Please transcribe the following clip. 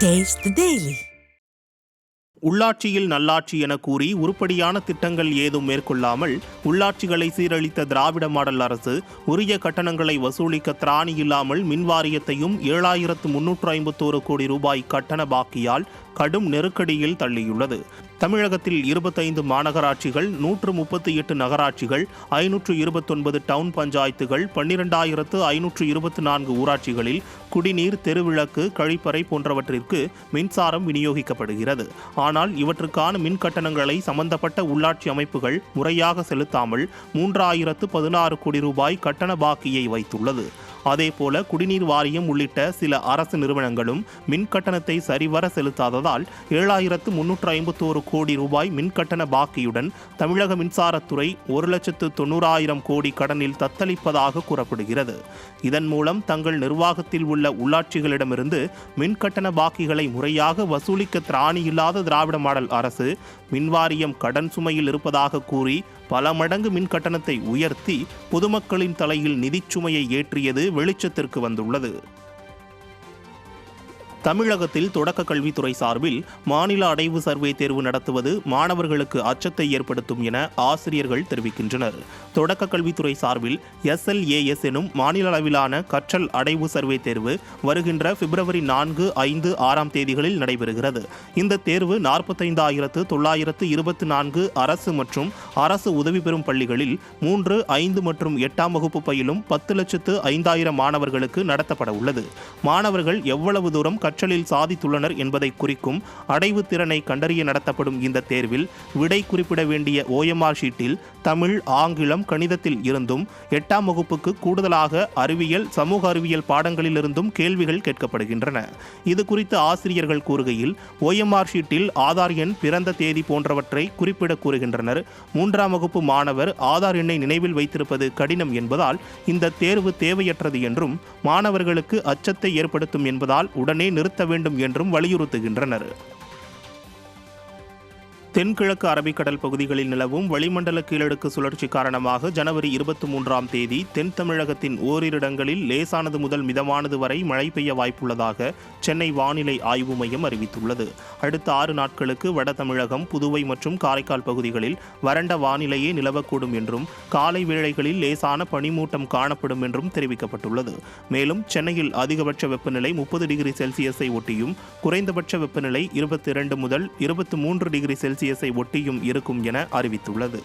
Taste the Daily. உள்ளாட்சியில் நல்லாட்சி என கூறி உருப்படியான திட்டங்கள் ஏதும் மேற்கொள்ளாமல் உள்ளாட்சிகளை சீரழித்த திராவிட மாடல் அரசு உரிய கட்டணங்களை வசூலிக்க திராணி இல்லாமல் மின்வாரியத்தையும் 7351 கோடி ரூபாய் கட்டண பாக்கியால் கடும் நெருக்கடியில் தள்ளியுள்ளது. தமிழகத்தில் 25 மாநகராட்சிகள், 138 நகராட்சிகள், 529 டவுன் பஞ்சாயத்துகள், 12,524 ஊராட்சிகளில் குடிநீர், தெருவிளக்கு, கழிப்பறை போன்றவற்றிற்கு மின்சாரம் விநியோகிக்கப்படுகிறது. ஆனால் இவற்றுக்கான மின் கட்டணங்களை சம்பந்தப்பட்ட உள்ளாட்சி அமைப்புகள் முறையாக செலுத்தாமல் 3,016 கோடி ரூபாய் கட்டண பாக்கியை வைத்துள்ளது. அதேபோல குடிநீர் வாரியம் உள்ளிட்ட சில அரசு நிறுவனங்களும் மின் கட்டணத்தை சரிவர செலுத்தாததால் 7,351 கோடி ரூபாய் மின்கட்டண பாக்கியுடன் தமிழக மின்சாரத்துறை 1,90,000 கோடி கடனில் தத்தளிப்பதாக கூறப்படுகிறது. இதன் மூலம் தங்கள் நிர்வாகத்தில் உள்ள உள்ளாட்சிகளிடமிருந்து மின்கட்டண பாக்கிகளை முறையாக வசூலிக்க திராணி இல்லாத திராவிட மாடல் அரசு மின்வாரியம் கடன் சுமையில் இருப்பதாக கூறி பல மடங்கு மின் கட்டணத்தை உயர்த்தி பொதுமக்களின் தலையில் நிதிச்சுமையை ஏற்றியது வெளிச்சத்திற்கு வந்துள்ளது. தமிழகத்தில் தொடக்க கல்வித்துறை சார்பில் மாநில அடைவு சர்வே தேர்வு நடத்துவது மாணவர்களுக்கு அச்சத்தை ஏற்படுத்தும் என ஆசிரியர்கள் தெரிவிக்கின்றனர். தொடக்க கல்வித்துறை சார்பில் SLAS எனும் மாநில அளவிலான கற்றல் அடைவு சர்வே தேர்வு வருகின்ற பிப்ரவரி 4, 5, 6 தேதிகளில் நடைபெறுகிறது. இந்த தேர்வு 45,924 அரசு மற்றும் அரசு உதவி பெறும் பள்ளிகளில் 3, 5 மற்றும் 8ஆம் வகுப்பு பயிலும் 10,05,000 மாணவர்களுக்கு நடத்தப்பட உள்ளது. மாணவர்கள் எவ்வளவு தூரம் கற்றலில் சாதித்துள்ளனர் என்பதை குறிக்கும் அடைவு திறனை கண்டறிய நடத்தப்படும் இந்த தேர்வில் விடை குறிப்பிட வேண்டிய OMR ஷீட்டில் தமிழ், ஆங்கிலம், கணிதத்தில் இருந்தும் 8ஆம் வகுப்புக்கு கூடுதலாக அறிவியல், சமூக அறிவியல் பாடங்களிலிருந்தும் கேள்விகள் கேட்கப்படுகின்றன. இது குறித்து ஆசிரியர்கள் கூறுகையில் OMR ஷீட்டில் ஆதார் எண், பிறந்த தேதி போன்றவற்றை குறிப்பிட கூறுகின்றனர். 3ஆம் வகுப்பு மாணவர் ஆதார் எண்ணை நினைவில் வைத்திருப்பது கடினம் என்பதால் இந்த தேர்வு தேவையற்றது என்றும் மாணவர்களுக்கு அச்சத்தை ஏற்படுத்தும் என்பதால் உடனே நிறுத்த வேண்டும் என்றும் வலியுறுத்துகின்றனர். தென்கிழக்கு அரபிக்கடல் பகுதிகளில் நிலவும் வளிமண்டல கீழடுக்கு சுழற்சி காரணமாக ஜனவரி 23ஆம் தேதி தென் தமிழகத்தின் ஓரிரு இடங்களில் லேசானது முதல் மிதமானது வரை மழை பெய்ய வாய்ப்புள்ளதாக சென்னை வானிலை ஆய்வு மையம் அறிவித்துள்ளது. அடுத்த 6 நாட்களுக்கு வட தமிழகம், புதுவை மற்றும் காரைக்கால் பகுதிகளில் வறண்ட வானிலையே நிலவக்கூடும் என்றும் காலை வேளைகளில் லேசான பனிமூட்டம் காணப்படும் என்றும் தெரிவிக்கப்பட்டுள்ளது. மேலும் சென்னையில் அதிகபட்ச வெப்பநிலை 30 டிகிரி செல்சியஸை ஒட்டியும் குறைந்தபட்ச வெப்பநிலை 22 முதல் 23 டிகிரி செல்சியஸை ஒட்டியும் இருக்கும் என அறிவித்துள்ளது.